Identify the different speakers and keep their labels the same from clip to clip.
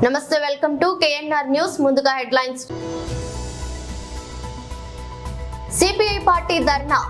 Speaker 1: నమస్తే, welcome to KNR news. ముందుగా headlines. CPI party ధర్నా.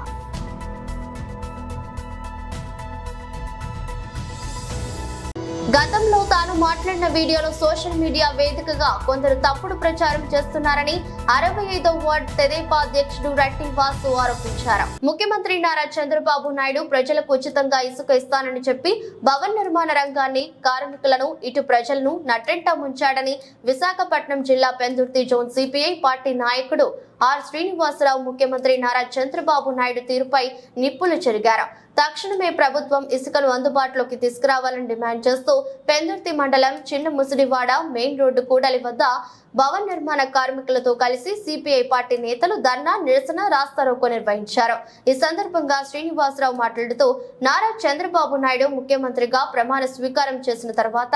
Speaker 1: గతంలో తాను మాట్లాడిన వీడియోలో సోషల్ మీడియా వేదికగా కొందరు తప్పుడు ప్రచారం చేస్తున్నారని 65వ వార్డు తెదేపా అధ్యక్షుడు రట్టి వాసు ఆరోపించారు. ముఖ్యమంత్రి నారా చంద్రబాబు నాయుడు ప్రజలకు ఉచితంగా ఇసుక ఇస్తానని చెప్పి భవన నిర్మాణ రంగాన్ని, కార్మికులను, ఇటు ప్రజలను నట్టెంట ముంచాడని విశాఖపట్నం జిల్లా పెందుర్తి జోన్ సిపిఐ పార్టీ నాయకుడు ఆర్ శ్రీనివాసరావు ముఖ్యమంత్రి నారా చంద్రబాబు నాయుడు తీరుపై నిప్పులు చెరిగారు. తక్షణమే ప్రభుత్వం ఇసుకను అందుబాటులోకి తీసుకురావాలని డిమాండ్ చేస్తూ పెందుర్తి మండలం చిన్న ముసిడివాడ మెయిన్ రోడ్డు కూడలి వద్ద భవన నిర్మాణ కార్మికులతో కలిసి సిపిఐ పార్టీ నేతలు ధర్నా, నిరసన, రాస్తారోకో నిర్వహించారు. ఈ సందర్భంగా శ్రీనివాసరావు మాట్లాడుతూ నారా చంద్రబాబు నాయుడు ముఖ్యమంత్రిగా ప్రమాణ స్వీకారం చేసిన తర్వాత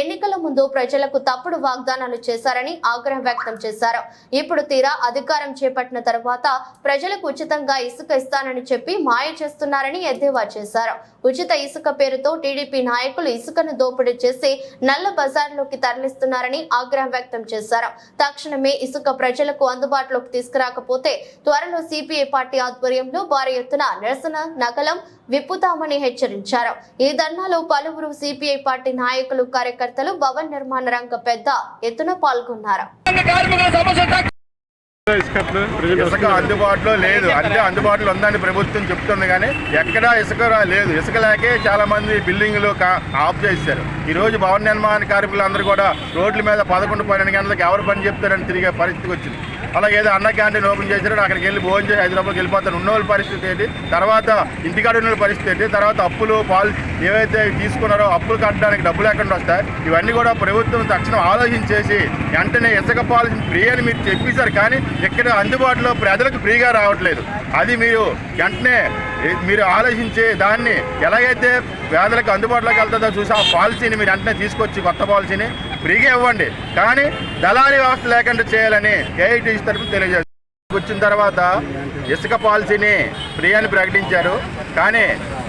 Speaker 1: ఎన్నికల ముందు ప్రజలకు తప్పుడు వాగ్దానాలు చేశారని ఆగ్రహం వ్యక్తం చేశారు. ఇప్పుడు తీరా అధికారం చేపట్టిన తర్వాత ప్రజలకు ఉచితంగా ఇసుక ఇస్తానని చెప్పి మాయ చేస్తున్నారని ఎద్దేవా చేశారు. ఉచిత ఇసుక పేరుతో టీడీపీ నాయకులు ఇసుకను దోపిడీ చేసి నల్ల బజార్లోకి తరలిస్తున్నారని ఆగ్రహం వ్యక్తం చేశారు. తక్షణమే ఇసుక ప్రజలకు అందుబాటులోకి తీసుకురాకపోతే త్వరలో సిపిఐ పార్టీ ఆధ్వర్యంలో భారీ ఎత్తున నిరసన నగలం విప్పుతామని హెచ్చరించారు. ఈ ధర్నాలో పలువురు సిపిఐ పార్టీ నాయకులు, కార్యకర్తలు, భవన నిర్మాణ రంగ పెద్ద ఎత్తున పాల్గొన్నారు.
Speaker 2: ఇసుక అందుబాటులో లేదు అంటే అందుబాటులో ఉందని ప్రభుత్వం చెప్తుంది, కానీ ఎక్కడా ఇసుక లేదు. ఇసుక లేకే చాలా మంది బిల్డింగ్లు ఆఫ్ చేశారు. ఈ రోజు భవన నిర్మాణ కార్మికులు అందరూ కూడా రోడ్ల మీద 11-12 గంటలకు ఎవరు పని చెప్తారని తిరిగే పరిస్థితికి వచ్చింది. అలాగే ఏదో అన్న క్యాంటీన్ ఓపెన్ చేశారు, అక్కడికి వెళ్ళి భోజనం చేసి హైదరాబాద్కి వెళ్ళిపోతారు. ఉన్నోళ్ళ పరిస్థితి ఏంటి, తర్వాత ఇంటికాడ ఉన్న పరిస్థితి ఏంటి, తర్వాత అప్పులు ఏవైతే తీసుకున్నారో అప్పులు కట్టడానికి డబ్బులు ఎక్కడ వస్తాయి, ఇవన్నీ కూడా ప్రభుత్వం తక్షణం ఆలోచించేసి వెంటనే ఇసుక పాలసీ ఫ్రీ అని మీరు చెప్పేశారు, కానీ ఇక్కడ అందుబాటులో ప్రజలకు ఫ్రీగా రావట్లేదు. అది మీరు వెంటనే మీరు ఆలోచించి దాన్ని ఎలాగైతే పేదలకు అందుబాటులోకి వెళ్తుందో చూసి ఆ పాలసీని మీరు వెంటనే తీసుకొచ్చి కొత్త పాలసీని ఫ్రీగా ఇవ్వండి, కానీ దళారీ వ్యవస్థ లేకుండా చేయాలని ఏఐటీసీ తరఫున తెలియజేస్తారు. వచ్చిన తర్వాత ఇసుక పాలసీని ఫ్రీ అని ప్రకటించారు, కానీ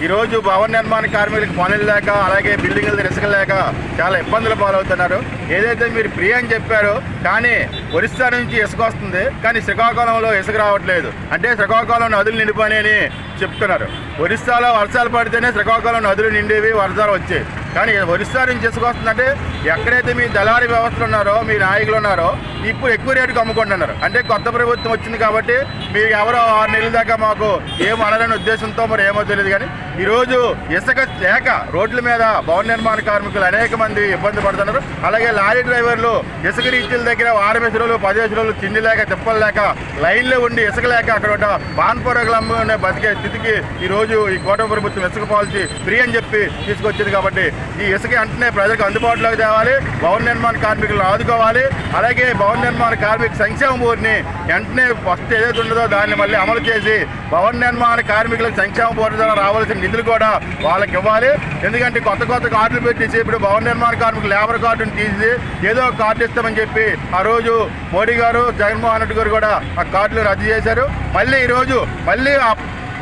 Speaker 2: ఈరోజు భవన నిర్మాణ కార్మికులకు పనులు లేక, అలాగే బిల్డింగుల దగ్గర ఇసుక లేక చాలా ఇబ్బందులు పాలవుతున్నారు. ఏదైతే మీరు ఫ్రీ అని చెప్పారో, కానీ ఒరిస్సా నుంచి ఇసుక వస్తుంది, కానీ శ్రీకాకుళంలో ఇసుక రావట్లేదు. అంటే శ్రీకాకుళం నదులు నిండిపోయినాయని చెప్తున్నారు. ఒరిస్సాలో వర్షాలు పడితేనే శ్రీకాకుళం నదులు నిండేవి, వర్షాలు వచ్చాయి. కానీ ఒరిస్సా నుంచి ఇసుక వస్తుందంటే ఎక్కడైతే మీ దళారీ వ్యవస్థలు ఉన్నారో, మీ నాయకులు ఉన్నారో, ఇప్పుడు ఎక్కువ రేటుకు అమ్ముకుంటున్నారు. అంటే కొత్త ప్రభుత్వం వచ్చింది కాబట్టి మీరు ఎవరో 6 నెలల దాకా మాకు ఏం అనలేని ఉద్దేశంతో మరి ఏమో తెలియదు, కానీ ఈరోజు ఇసుక లేక రోడ్ల మీద భవన నిర్మాణ కార్మికులు అనేక మంది ఇబ్బంది పడుతున్నారు. అలాగే లారీ డ్రైవర్లు ఇసుక రీచ్ల దగ్గర 6 రోజులు 10 రోజులు తిండి లేక, తిప్పలు లేక, లైన్లో ఉండి ఇసుక లేక అక్కడ పాన్పొరగలు అమ్ముకునే బతికే స్థితికి ఈరోజు ఈ కూటమి ప్రభుత్వం ఇసుక పాలసీ ఫ్రీ అని చెప్పి తీసుకొచ్చింది. కాబట్టి ఈ ఇసుక వెంటనే ప్రజలకు అందుబాటులోకి తేవాలి, భవన నిర్మాణ కార్మికులను ఆదుకోవాలి. అలాగే భవన నిర్మాణ కార్మిక సంక్షేమ బోర్డుని వెంటనే ఫస్ట్ ఏదైతే ఉండదో దాన్ని మళ్ళీ అమలు చేసి భవన నిర్మాణ కార్మికులకు సంక్షేమ బోర్డు ద్వారా రావాల్సిన నిధులు కూడా వాళ్ళకి ఇవ్వాలి. ఎందుకంటే కొత్త కార్డులు పెట్టేసి ఇప్పుడు భవన నిర్మాణ కార్మికులు లేబర్ కార్డుని తీసి ఏదో ఒక కార్డు ఇస్తామని చెప్పి ఆ రోజు మోడీ గారు, జగన్మోహన్ రెడ్డి గారు కూడా ఆ కార్డులు రద్దు చేశారు. మళ్ళీ ఈరోజు మళ్ళీ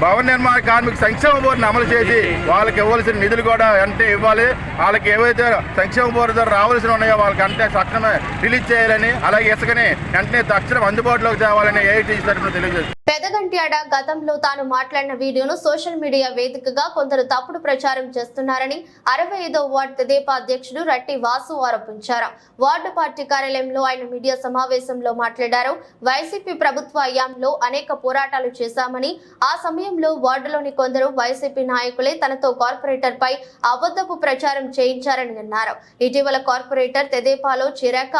Speaker 2: భవన నిర్మాణ కార్మిక సంక్షేమ బోర్డుని అమలు చేసి వాళ్ళకి ఇవ్వాల్సిన నిధులు కూడా వెంటనే ఇవ్వాలి. వాళ్ళకి ఏవైతే సంక్షేమ బోర్డు ద్వారా రావాల్సిన ఉన్నాయో వాళ్ళకి అంటే తక్షణమే రిలీజ్ చేయాలని, అలాగే ఇసుకని వెంటనే తక్షణం అందుబాటులోకి తేవాలని ఏఐటీసీ తరఫున తెలియజేస్తుంది.
Speaker 1: పెదగంట్యాడ గతంలో తాను మాట్లాడిన వీడియోను సోషల్ మీడియా వేదికగా కొందరు తప్పుడు ప్రచారం చేస్తున్నారని 65వ వార్డు తెదేపా అధ్యక్షుడు రట్టి వాసు ఆరోపించారు. వార్డు పార్టీ కార్యాలయంలో ఆయన మీడియా సమావేశంలో మాట్లాడారు. వైసీపీ ప్రభుత్వ హయాంలో అనేక పోరాటాలు చేశామని, ఆ సమయంలో వార్డులోని కొందరు వైసీపీ నాయకులే తనతో కార్పొరేటర్ పై అబద్ధపు ప్రచారం చేయించారని అన్నారు. ఇటీవల కార్పొరేటర్ తెదేపాలో చేరాక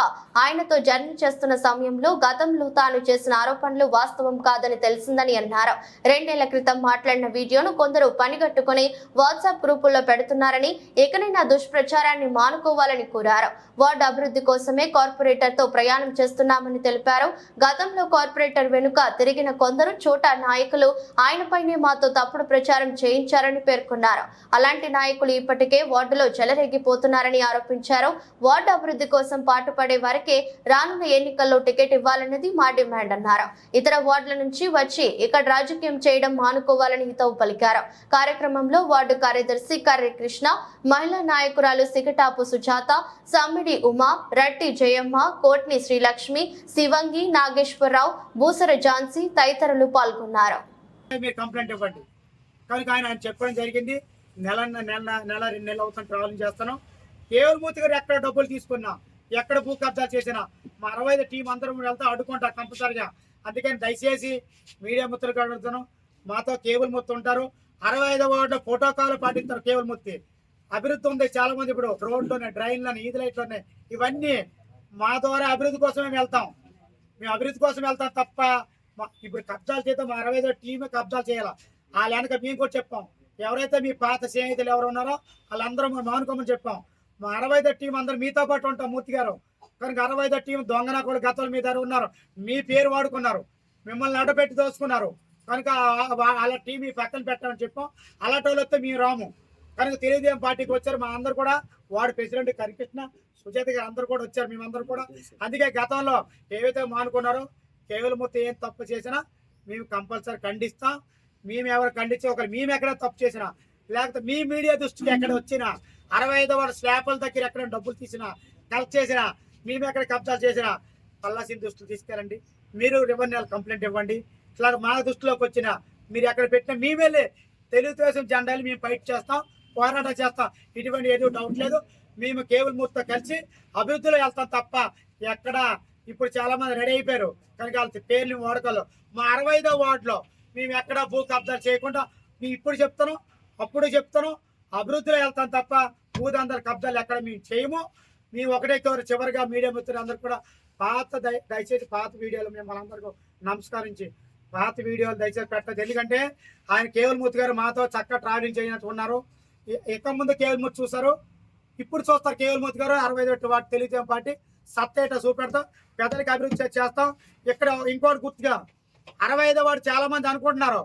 Speaker 1: ఆయనతో జర్నీ చేస్తున్న సమయంలో గతంలో తాను చేసిన ఆరోపణలు వాస్తవం కాదని తెలిసిందని అన్నారు. 2 నెలల క్రితం మాట్లాడిన వీడియోను కొందరు పనిగట్టుకుని వాట్సాప్ గ్రూపుల్లో పెడుతున్నారని, ఇకనైనా దుష్ప్రచారాన్ని మానుకోవాలని కోరారు. వార్డు అభివృద్ధి కోసమే కార్పొరేటర్ తో ప్రయాణం చేస్తున్నామని తెలిపారు. గతంలో కార్పొరేటర్ వెనుక తిరిగిన కొందరు చోటా నాయకులు ఆయనపైనే మాతో తప్పుడు ప్రచారం చేయించారని పేర్కొన్నారు. అలాంటి నాయకులు ఇప్పటికే వార్డులో చెలరేగిపోతున్నారని ఆరోపించారు. వార్డు అభివృద్ధి కోసం పాటుపడే వారికే రానున్న ఎన్నికల్లో టికెట్ ఇవ్వాలన్నది మా డిమాండ్ అన్నారు. ఇతర వార్డుల నుంచి వచ్చి వచ్చి ఇక్కడ రాజకీయం చేయడం మానుకోవాలని హితవు పలికారు. కార్యక్రమంలో వార్డు కార్యదర్శి కర్రి కృష్ణ, మహిళా నాయకురాలు సిగటాపు సుజాత, సమ్మిడి ఉమా, రట్టి జయమ్మ, కోట్ని శ్రీలక్ష్మి, శివంగి, నాగేశ్వరరావు, బూసర ఝాన్సీ తదితరులు పాల్గొన్నారు.
Speaker 3: మీరు కంప్లైంట్ ఇవ్వండి కనుక ఆయన చెప్పడం జరిగింది. నెల 2 నెలలు అవుతుంది ట్రావెలింగ్ చేస్తాను. కేవలమూర్తి గారు ఎక్కడ డబ్బులు తీసుకున్నా, ఎక్కడ భూ కబ్జా చేసినా మా 65 టీం అందరం వెళ్తా అడ్డుకుంటా కంపల్సరిగా. అందుకని దయచేసి మీడియా మిత్రులకు అడుగుతాను, మాతో కేవలమూర్తి ఉంటారు. 65వ వార్డులో ప్రోటోకాల్ పాటిస్తారు. కేవలమూర్తి అభివృద్ధి ఉంది చాలా మంది, ఇప్పుడు రోడ్లోనే, డ్రైన్లోనే, ఈది లైట్లోనే, ఇవన్నీ మా ద్వారా అభివృద్ధి కోసమే వెళ్తాం. మేము అభివృద్ధి కోసం వెళ్తాం తప్ప ఇప్పుడు కబ్జాలు చేద్దాం. మా 65వ టీమే కబ్జాలు చేయాలి. వాళ్ళ వెనక మేము కూడా చెప్పాం, ఎవరైతే మీ పాత స్నేహితులు ఎవరు ఉన్నారో వాళ్ళందరూ మేము మానుకోమని చెప్పాం. మా 65వ టీం అందరూ మీతో పాటు ఉంటాం మూర్తి గారు. కనుక 65వ టీం దొంగన కూడా గతంలో మీ దగ్గర ఉన్నారు, మీ పేరు వాడుకున్నారు, మిమ్మల్ని అడ్డపెట్టి దోసుకున్నారు. కనుక వాళ్ళ టీం మీ పక్కన పెట్టమని చెప్పాం. అలాంటి వాళ్ళు వస్తే మేము రాము. కనుక తెలుగుదేశం పార్టీకి వచ్చారు. మా అందరు కూడా వార్డు ప్రెసిడెంట్ కరికృష్ణ, సుజాత గారు అందరూ కూడా వచ్చారు, మేమందరూ కూడా. అందుకే గతంలో ఏవైతే మానుకున్నారో కేవలమూర్తి ఏం తప్పు చేసినా మేము కంపల్సరీ ఖండిస్తాం. మేము ఎవరు ఖండించే ఒకరు మేము ఎక్కడ తప్పు చేసినా, లేకపోతే మీ మీడియా దృష్టికి ఎక్కడ వచ్చినా, 65వ వార్డు స్లాపుల దగ్గర ఎక్కడ డబ్బులు తీసినా, కలెక్ట్ చేసినా, మేము ఎక్కడ కబ్జాలు చేసినా పల్లాసీని దృష్టిలో తీసుకెళ్ళండి. మీరు రెవెన్యూ కంప్లైంట్ ఇవ్వండి. ఇట్లా మా దృష్టిలోకి వచ్చినా మీరు ఎక్కడ పెట్టినా మేమెళ్ళి తెలుగుదేశం జెండాలు మేము ఫైట్ చేస్తాం, పోరాటం చేస్తాం. ఇటువంటి ఏదో డౌట్ లేదు. మేము కేవలమూర్తితో కలిసి అభివృద్ధిలో వెళ్తాం తప్ప ఎక్కడ. ఇప్పుడు చాలా మంది రెడీ అయిపోయారు కనుక వాళ్ళ పేర్లు వాడుకోవాలి. మా 65వ వార్డులో మేము ఎక్కడ భూ కబ్జాలు చేయకుండా మేము ఇప్పుడు చెప్తాను, అప్పుడు చెప్తాను, అభివృద్ధిలో వెళ్తాం తప్ప భూదందరు కబ్జాలు ఎక్కడ మేము చేయము. మేము ఒకటే చివరిగా మీడియా మిత్రులు అందరూ కూడా దయచేసి పాత వీడియోలు మేము మనందరికీ నమస్కరించి పాత వీడియోలు దయచేసి పెట్టదు. ఎందుకంటే ఆయన కేవలమూర్తి గారు మాతో చక్కగా ట్రావెలింగ్ చేయనట్టు ఉన్నారు. ఎక్క ముందు కేవలమూర్తి చూస్తారు, ఇప్పుడు చూస్తారు కేవలమూర్తి గారు. 65వ వార్డు తెలుగుదేశం పార్టీ సత్తేట చూపెడతాం, పెద్దలకి అభివృద్ధి చేస్తాం. ఇక్కడ ఇంకోటి గుర్తుగా 65వ వార్డు చాలా మంది అనుకుంటున్నారు,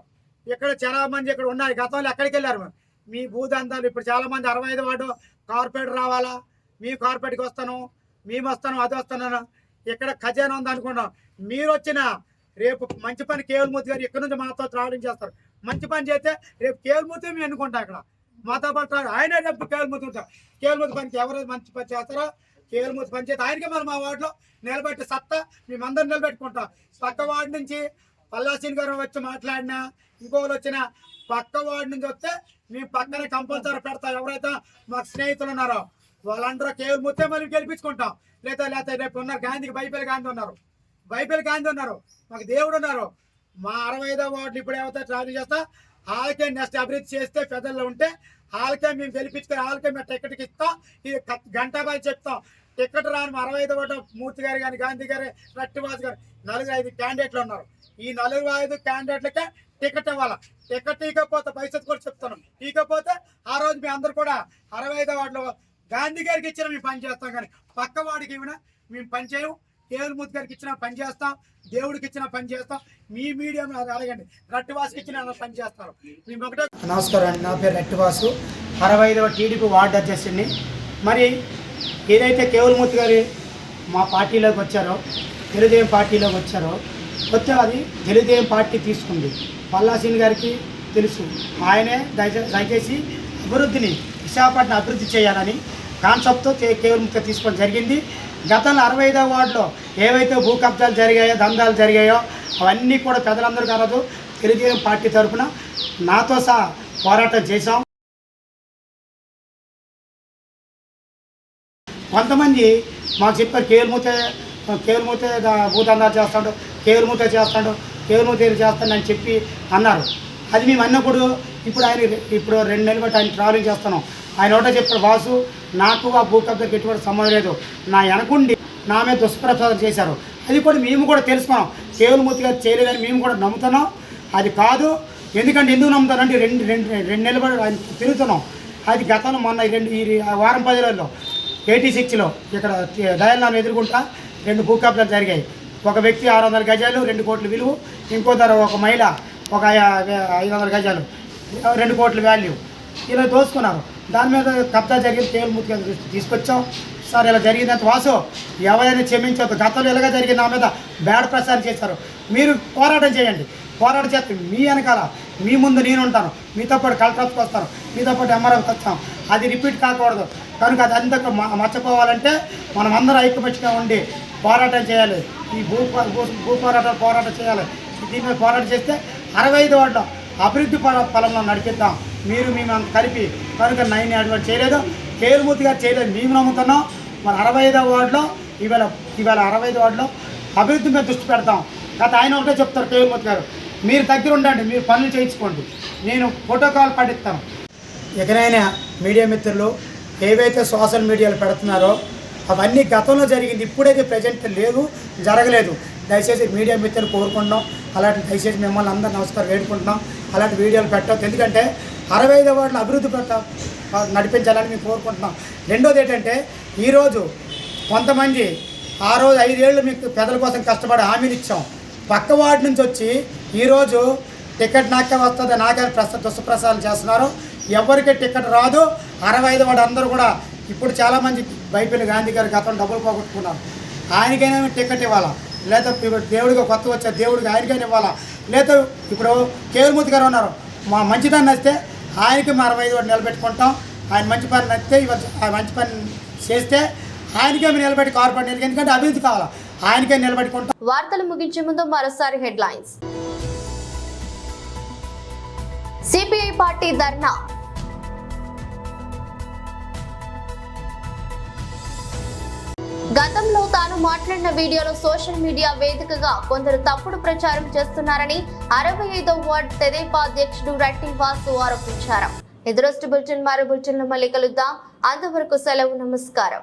Speaker 3: ఇక్కడ చాలా మంది ఇక్కడ ఉన్నారు, గతంలో ఎక్కడికి వెళ్ళారు మీ భూదందాలు. ఇప్పుడు చాలా మంది 65వ వార్డు కార్పొరేటర్ రావాలా, మేము కార్పొరేట్కి వస్తాను, మేము వస్తాను, అది వస్తాను, ఇక్కడ ఖజానా ఉంది అనుకున్నాం. మీరు వచ్చిన రేపు మంచి పని కేవలమూర్తి గారు ఇక్కడ నుంచి మాతో ట్రావెలింగ్ చేస్తారు. మంచి పని చేస్తే రేపు కేవలమూర్తి మేము ఎన్నుకుంటాం. ఇక్కడ మాతో పాటు ఆయనే రేపు కేవలమూర్తి ఉంటారు. కేవలమూర్తి పనికి ఎవరు మంచి పని చేస్తారో కేవలమూర్తి పని చేస్తే ఆయనకే మరి మా వార్డులో నిలబెట్టి సత్తా మేమందరం నిలబెట్టుకుంటాం. పక్క వార్డు నుంచి పల్లాసీని గారు వచ్చి మాట్లాడినా, ఇంకోళ్ళు వచ్చిన పక్క వార్డు నుంచి వస్తే మేము పక్కనే కంపల్సరీ పెడతాం. ఎవరైతే మాకు స్నేహితులు ఉన్నారో వాళ్ళందరూ కేవలమూర్తి మనం గెలిపించుకుంటాం. లేకపోతే రేపు ఉన్నారు గాంధీకి బైబిల్ గాంధీ ఉన్నారు, మాకు దేవుడు ఉన్నారు. మా 65వ వార్డులు ఇప్పుడు ఏమైతే ట్రావెలింగ్ చేస్తా వాళ్ళకే నెక్స్ట్ అభివృద్ధి చేస్తే పెద్దల్లో ఉంటే వాళ్ళకే మేము గెలిపించుకొని వాళ్ళకే మేము టికెట్కి ఇస్తాం. ఇది గంటాబాయి చెప్తాం. టికెట్ రాని మా 65వ వార్డు మూర్తి గారు కానీ, గాంధీ గారు, రట్టివాస్ గారు 4-5 క్యాండిడేట్లు ఉన్నారు. ఈ 4-5 క్యాండిడేట్లకే టికెట్ ఇవ్వాలి. టికెట్ ఇకపోతే భవిష్యత్తు కూడా చెప్తున్నాం. ఇకపోతే ఆ రోజు మేము అందరూ కూడా 65వ వార్డులో గాంధీ గారికి ఇచ్చిన మేము పని చేస్తాం, కానీ పక్క వాడికి ఇవ్వనా మేము పని చేయము. కేవలమూర్తి గారికి ఇచ్చిన పని చేస్తాం, దేవుడికి ఇచ్చిన పని చేస్తాం. మీ మీడియా అడగండి, రట్టివాసుకి ఇచ్చిన పని చేస్తారు. మేము ఒకటే.
Speaker 4: నమస్కారం అండి, నా పేరు రట్టివాసు, 65వ టీడీపీ వార్డు అధ్యక్షుడిని. మరి ఏదైతే కేవలమూర్తి గారు మా పార్టీలోకి వచ్చారో, తెలుగుదేశం పార్టీలోకి వచ్చారో, వచ్చే అది తెలుగుదేశం పార్టీ తీసుకుంది. పల్లాసీని గారికి తెలుసు, ఆయనే దయచేసి అభివృద్ధిని, విశాఖపట్నం అభివృద్ధి చేయాలని కాన్సెప్ట్తో కేవలమూర్తి తీసుకోవడం జరిగింది. గతంలో 65వ వార్డులో ఏవైతే భూ కబ్జాలు జరిగాయో, దందాలు జరిగాయో అవన్నీ కూడా పెద్దలందరూ కాదు తెలుగుదేశం పార్టీ తరఫున నాతో సహా పోరాటం చేశాం. కొంతమంది మాకు చెప్పారు కేవలమూర్తి భూదందాలు చేస్తాడు, కేవలమూర్తి చేస్తాడు అని చెప్పి అన్నారు. అది మేము అన్నప్పుడు ఇప్పుడు 2 నెలలు బట్టి ఆయన ట్రావెలింగ్ చేస్తున్నాం. ఆయన ఒకటో చెప్పారు, వాసు నాకు ఆ భూ కబ్జాకి ఎటువంటి సంబంధం లేదు, నా వెనకుండి నా మీద దుష్ప్రచారం చేశారు. అది కూడా మేము కూడా తెలుసుకున్నాం. కేవలమూర్తి గారు చేయలేదని మేము కూడా నమ్ముతున్నాం. అది కాదు, ఎందుకు నమ్ముతానంటే 2 నెలలు బట్టి ఆయన తిరుగుతున్నాం. అది గతంలో మొన్న ఈ వారం 10 రోజుల్లో 86లో ఇక్కడ దయాలను ఎదుర్కొంటా 2 భూ కబ్జాలు జరిగాయి. ఒక వ్యక్తి 600 గజాలు 2 కోట్ల విలువ, ఇంకో ధర ఒక మహిళ ఒక 500 గజాలు 2 కోట్ల వాల్యూ, ఇలా దోసుకున్నారు. దాని మీద కబ్జా జరిగింది. కేవలమూర్తి గారి తీసుకొచ్చాం. సార్ ఇలా జరిగిందంటే వాసు ఎవరైనా క్షమించవద్దు, గతంలో ఇలాగా జరిగింది, నా మీద బ్యాడ్ ప్రచారం చేశారు, మీరు పోరాటం చేయండి. పోరాట చేస్తాం. మీ వెనకాల మీ ముందు నేను ఉంటాను, మీతో పాటు కలెక్టర్ ఆఫీస్కి వస్తాను, మీతో పాటు ఎంఆర్ఎఫ్కి వస్తాం. అది రిపీట్ కాకూడదు. కనుక అది అంతా మర్చిపోవాలంటే మనం అందరూ ఐక్యపక్షంగా ఉండి పోరాటం చేయాలి. ఈ భూ పోరాటం చేయాలి. దీని మీద పోరాటం చేస్తే 65 వార్డులో అభివృద్ధి ఫలంలో నడిపిద్దాం. మీరు మేము కలిపి కనుక 9 అటువంటి చేయలేదు, కేలుమూర్తి గారు చేయలేదు, మేము నమ్ముతున్నాం. మన 65వ వార్డులో ఇవాళ 65 వార్డులో అభివృద్ధి మీద దృష్టి పెడతాం. గత ఆయన ఒకటే చెప్తారు కేలుమూర్తి గారు, మీరు దగ్గర ఉండండి, మీరు పనులు చేయించుకోండి, నేను ప్రోటోకాల్ పాటిస్తాను. ఎక్కడైనా మీడియా మిత్రులు ఏవైతే సోషల్ మీడియాలో పెడుతున్నారో అవన్నీ గతంలో జరిగింది, ఇప్పుడైతే ప్రజెంట్ లేదు, జరగలేదు. దయచేసి మీడియా మిత్రులు కోరుకుంటున్నాం. అలాంటి దయచేసి మిమ్మల్ని అందరూ నమస్కారం వేడుకుంటున్నాం. అలాంటి వీడియోలు పెట్టవద్దు. ఎందుకంటే 65వ వార్డులో అభివృద్ధి నడిపించాలని మేము కోరుకుంటున్నాం. రెండోది ఏంటంటే ఈరోజు కొంతమంది ఆ రోజు 5 ఏళ్ళు మీకు పెదల కోసం కష్టపడి హామీలు ఇచ్చాం. పక్క వార్డు నుంచి వచ్చి ఈరోజు టికెట్ నాకే వస్తుంది, నాకే దుష్ప్రచారం చేస్తున్నారు. ఎవరికి టికెట్ రాదు. 65 వార్డు అందరూ కూడా ఇప్పుడు చాలామంది బైపల్లి గాంధీ గారు గతం డబ్బులు పోగొట్టుకున్నారు. ఆయనకైనా టికెట్ ఇవ్వాలా, లేదా దేవుడికి కొత్త వచ్చే దేవుడికి ఆయనకైనా ఇవ్వాలా, లేదా ఇప్పుడు కేలుమూర్తి గారు ఉన్నారు, మా మంచిదాన్ని నచ్చితే ఆయనకి మా 65 వార్డు నిలబెట్టుకుంటాం. ఆయన మంచి పని నచ్చితే ఆ మంచి పని చేస్తే ఆయనకే మేము నిలబెట్టి కార్పొరేట్, ఎందుకంటే అభివృద్ధి కావాలా, ఆయనకే నిలబెట్టుకుంటాం.
Speaker 1: వార్తలు ముగించే ముందు మరోసారి హెడ్లైన్స్. సిపిఐ పార్టీ ధర్నా. గతంలో తాను మాట్లాడిన వీడియోలో సోషల్ మీడియా వేదికగా కొందరు తప్పుడు ప్రచారం చేస్తున్నారని 65వ వార్డు తెదేపా అధ్యక్షుడు రట్టి వాసు ఆరోపించారు. ఎదురొస్ట్ బులెటిన్ మరో బులెటిన్లో మళ్ళీ కలుద్దాం. అంతవరకు సెలవు, నమస్కారం.